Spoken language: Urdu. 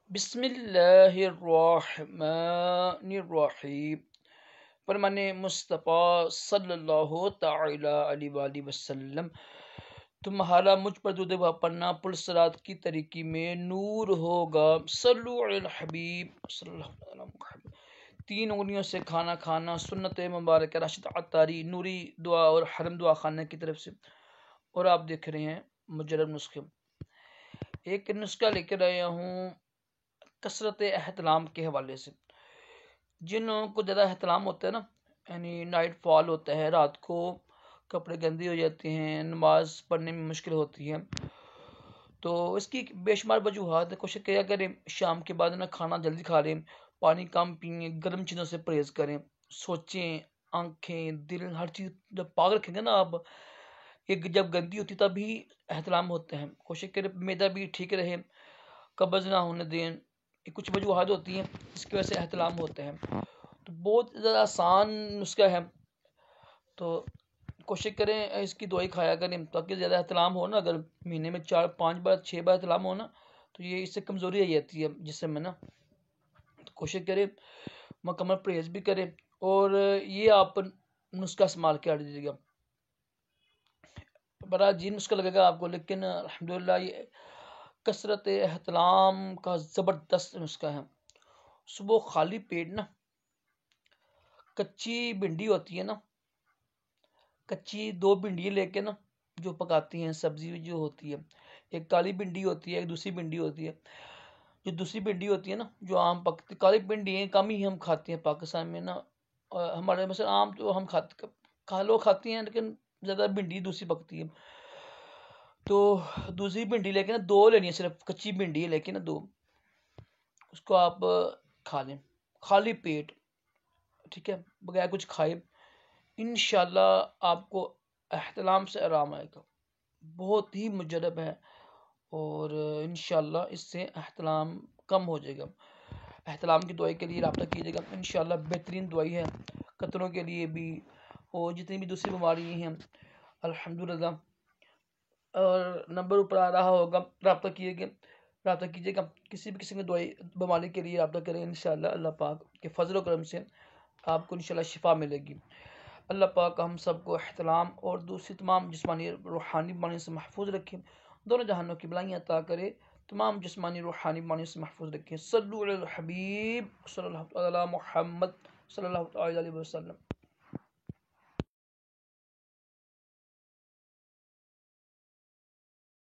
بسم اللہ الرحمن الرحیم۔ فرمان مصطفیٰ صلی اللہ تعالی علیہ وآلہ وسلم، تمہارا مجھ پر درود و پڑھنا پرصراط کی طریقی میں نور ہوگا۔ صلو علی الحبیب صلی اللہ علیہ وسلم۔ 3 انگلیوں سے کھانا کھانا سنت مبارک راشد عطاری نوری دعا اور حرم دعا خانہ کی طرف سے۔ اور آپ دیکھ رہے ہیں مجرب نسخے۔ ایک نسخہ لے کر آیا ہوں کثرت احتلام کے حوالے سے۔ جن لوگوں کو زیادہ احتلام ہوتا ہے نا، یعنی نائٹ فال ہوتا ہے، رات کو کپڑے گندے ہو جاتے ہیں، نماز پڑھنے میں مشکل ہوتی ہے، تو اس کی بے شمار وجوہات۔ کوشش کیا کریں شام کے بعد نا کھانا جلدی کھا لیں، پانی کم پئیں، گرم چیزوں سے پرہیز کریں، سوچیں، آنکھیں دل ہر چیز جب پاک رکھیں گے نا آپ، ایک جب گندی ہوتی تب ہی احتلام ہوتے ہیں۔ کوشش کریں معدہ بھی ٹھیک رہے، قبض نہ ہونے دیں۔ کچھ وجوہات ہوتی ہیں جس کی وجہ سے احتلام ہوتے ہیں، تو بہت زیادہ آسان نسخہ ہے، تو کوشش کریں اس کی دوائی کھایا کریں تاکہ زیادہ احتلام ہو نا، اگر مہینے میں 4 5 بار 6 بار احتلام ہو نا تو یہ اس سے کمزوری آ جاتی ہے جسم میں نا، تو کوشش کریں مکمل پرہیز بھی کریں، اور یہ آپ نسخہ استعمال کر دیجیے گا۔ بڑا عجیب نسخہ لگے گا آپ کو، لیکن الحمدللہ یہ کثرت احتلام کا زبردست نسخہ ہے۔ صبح خالی پیٹ نا کچی بھنڈی ہوتی ہے نا، کچی 2 بھنڈی لے کے نا جو پکاتی ہیں سبزی جو ہوتی ہے، ایک کالی بھنڈی ہوتی ہے، ایک دوسری بھنڈی ہوتی ہے۔ جو دوسری بھنڈی ہوتی ہے نا جو عام پکتی، کالی بھنڈی کم ہی ہم کھاتے ہیں پاکستان میں نا، ہمارے مثلا عام تو ہم لوگ کھاتے ہیں لیکن زیادہ بھنڈی دوسری پکتی ہے، تو دوسری بھنڈی لے کے نا 2 لینی ہے، صرف کچی بھنڈی لے کے نا 2، اس کو آپ کھا لیں خالی پیٹ، ٹھیک ہے، بغیر کچھ کھائے، انشاءاللہ آپ کو احتلام سے آرام آئے گا، بہت ہی مجرب ہے، اور انشاءاللہ اس سے احتلام کم ہو جائے گا۔ احتلام کی دوائی کے لیے رابطہ کیجیے گا، انشاءاللہ بہترین دوائی ہے، قطروں کے لیے بھی اور جتنی بھی دوسری بیماری ہیں الحمدللہ۔ اور نمبر اوپر آ رہا ہوگا، رابطہ کیجیے گا، کسی بھی قسم کی دوائی بیماری کے لیے رابطہ کریں، انشاءاللہ اللہ پاک کے فضل و کرم سے آپ کو انشاءاللہ شفا ملے گی۔ اللہ پاک ہم سب کو احتلام اور دوسری تمام جسمانی روحانی بیماریوں سے محفوظ رکھیں، دونوں جہانوں کی بلائیں عطا کرے، تمام جسمانی روحانی بیماریوں سے محفوظ رکھیں۔ صلو علی الحبیب صلی اللہ علی محمد صلی اللہ علیہ وسلم۔